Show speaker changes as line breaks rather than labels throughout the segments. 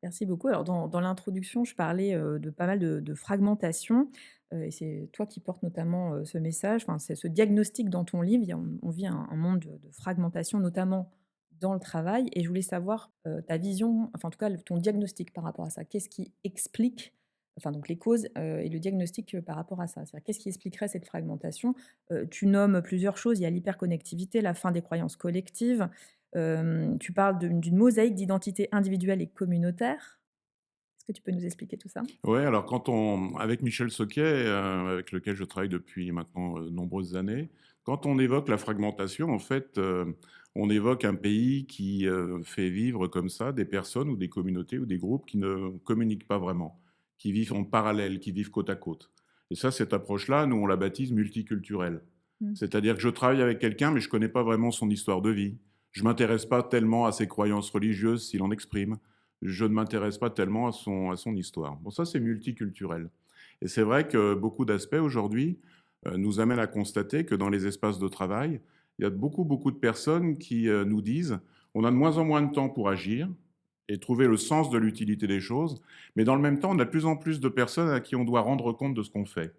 Merci beaucoup. Alors dans l'introduction, je parlais, de pas mal de fragmentation, et c'est toi qui portes notamment, ce message, enfin, c'est ce diagnostic dans ton livre. Il y a on vit un monde de fragmentation, notamment dans le travail, et je voulais savoir, ta vision, enfin, en tout cas, le ton diagnostic par rapport à ça. Qu'est-ce qui explique, enfin, donc les causes, et le diagnostic, par rapport à ça? C'est-à-dire qu'est-ce qui expliquerait cette fragmentation? Tu nommes plusieurs choses. Il y a l'hyperconnectivité, la fin des croyances collectives. Tu parles d'une mosaïque d'identités individuelles et communautaires. Est-ce que tu peux nous expliquer tout ça?
Ouais, alors avec Michel Soquet, avec lequel je travaille depuis maintenant de nombreuses années, quand on évoque la fragmentation, en fait, on évoque un pays qui fait vivre comme ça des personnes ou des communautés ou des groupes qui ne communiquent pas vraiment, qui vivent en parallèle, qui vivent côte à côte. Et ça, cette approche-là, nous, on la baptise multiculturelle.
Mmh.
C'est-à-dire que je travaille avec quelqu'un, mais je ne connais pas vraiment son histoire de vie. Je ne m'intéresse pas tellement à ses croyances religieuses s'il en exprime. Je ne m'intéresse pas tellement à son histoire. Bon, ça, c'est multiculturel. Et c'est vrai que beaucoup d'aspects aujourd'hui nous amènent à constater que dans les espaces de travail, il y a beaucoup de personnes qui nous disent on a de moins en moins de temps pour agir et trouver le sens de l'utilité des choses, mais dans le même temps, on a de plus en plus de personnes à qui on doit rendre compte de ce qu'on fait.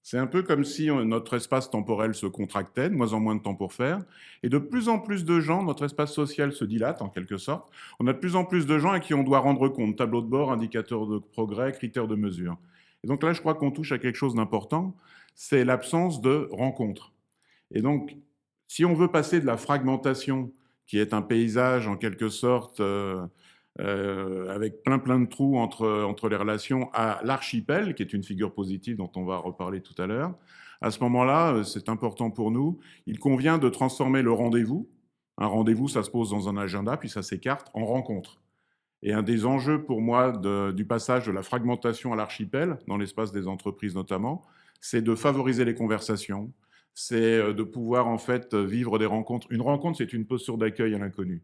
C'est un peu comme si notre espace temporel se contractait, de moins en moins de temps pour faire, et de plus en plus de gens, notre espace social se dilate en quelque sorte. On a de plus en plus de gens à qui on doit rendre compte, tableau de bord, indicateur de progrès, critères de mesure. Et donc là, je crois qu'on touche à quelque chose d'important, c'est l'absence de rencontres. Et donc, si on veut passer de la fragmentation, qui est un paysage en quelque sorte avec plein de trous entre les relations, à l'archipel, qui est une figure positive dont on va reparler tout à l'heure, à ce moment-là, c'est important pour nous, il convient de transformer le rendez-vous. Un rendez-vous, ça se pose dans un agenda, puis ça s'écarte en rencontre. Et un des enjeux pour moi du passage de la fragmentation à l'archipel, dans l'espace des entreprises notamment, c'est de favoriser les conversations, c'est de pouvoir en fait vivre des rencontres. Une rencontre, c'est une posture d'accueil à l'inconnu.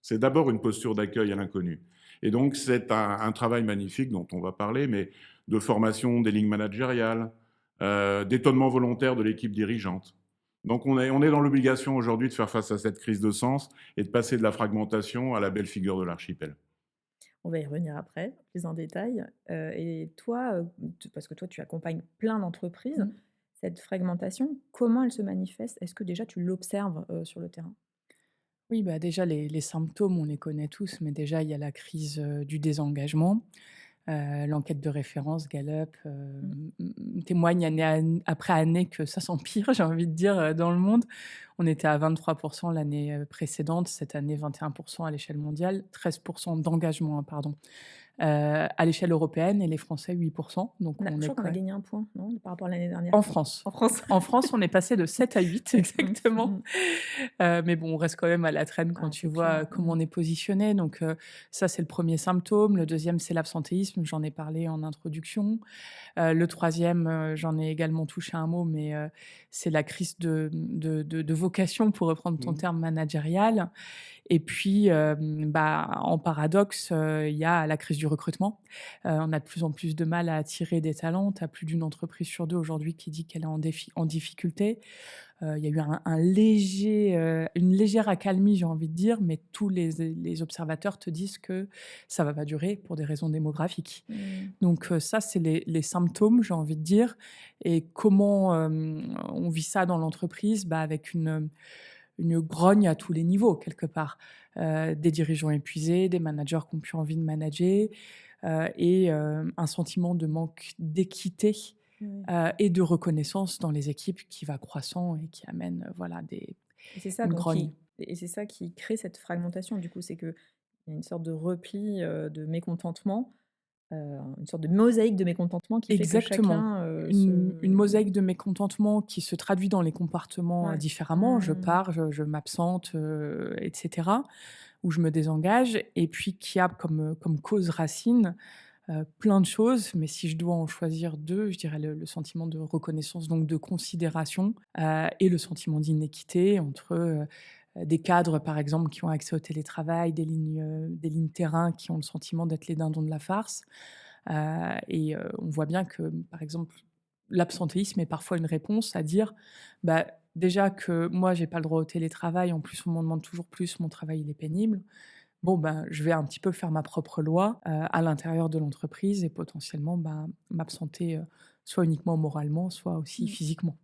C'est d'abord une posture d'accueil à l'inconnu. Et donc c'est un travail magnifique dont on va parler, mais de formation des lignes managériales, d'étonnement volontaire de l'équipe dirigeante. Donc on est dans l'obligation aujourd'hui de faire face à cette crise de sens et de passer de la fragmentation à la belle figure de l'archipel.
On va y revenir après, plus en détail. Et toi, t parce que toi, tu accompagnes plein d'entreprises,
Mmh.
cette fragmentation, comment elle se manifeste? Est-ce que déjà tu l'observes, sur le terrain?
Oui, bah, déjà les symptômes, on les connaît tous, mais déjà il y a la crise, du désengagement. L'enquête de référence Gallup,
Mmh.
témoigne après année que ça s'empire, j'ai envie de dire, dans le monde. On était à 23 l'année, précédente, cette année 21 à l'échelle mondiale, 13 d'engagement, hein, pardon, à l'échelle européenne et les Français 8. Donc
On a
on
je
est
crois qu'on
quand
a
même
gagné un point, non, par rapport à l'année dernière?
en France.
En France?
En France, on est passé de 7 à 8
Mmh.
exactement.
Mmh.
Mais bon, on reste quand même à la traîne quand
Ah,
tu
c'est
vois,
clair.
comment
Mmh.
on est positionné. Donc, ça, c'est le premier symptôme. Le deuxième, c'est l'absentéisme, j'en ai parlé en introduction. Le troisième, j'en ai également touché un mot, mais, c'est la crise de vocation, pour reprendre ton
Mmh.
terme managérial. Et puis, bah, en paradoxe, il y a la crise du recrutement. On a de plus en plus de mal à attirer des talents. Tu as plus d'une entreprise sur 2 aujourd'hui qui dit qu'elle est en difficulté. Il y a eu une légère accalmie, j'ai envie de dire, mais tous les observateurs te disent que ça va pas durer pour des raisons démographiques.
Mmh.
Donc, ça, c'est les symptômes, j'ai envie de dire. Et comment, on vit ça dans l'entreprise? Bah, avec une grogne à tous les niveaux quelque part. Des dirigeants épuisés, des managers qui ont plus envie de manager, et un sentiment de manque d'équité,
Ouais.
et de reconnaissance dans les équipes qui va croissant et qui amène, voilà
Et c'est ça
une
donc
grogne.
c'est ça qui crée cette fragmentation du coup, c'est qu'il y a une sorte de repli, de mécontentement, une sorte de mosaïque de mécontentement qui fait que
Exactement.
chacun,
Une mosaïque de mécontentement qui se traduit dans les comportements,
ouais.
différemment. Je
Mmh.
pars, je m'absente, et cetera, ou je me désengage, et puis qui a comme cause racine, plein de choses, mais si je dois en choisir 2, je dirais le sentiment de reconnaissance, donc de considération, et le sentiment d'inéquité entre, des cadres, par exemple, qui ont accès au télétravail, des lignes terrain qui ont le sentiment d'être les dindons de la farce. Et on voit bien que, par exemple, l'absentéisme est parfois une réponse à dire: «Bah, déjà que moi j'ai pas le droit au télétravail, en plus on m'en demande toujours plus, mon travail il est pénible. bon, ben, je vais un petit peu faire ma propre loi, à l'intérieur de l'entreprise et potentiellement, ben, m'absenter, soit uniquement moralement, soit aussi
Mmh.
physiquement.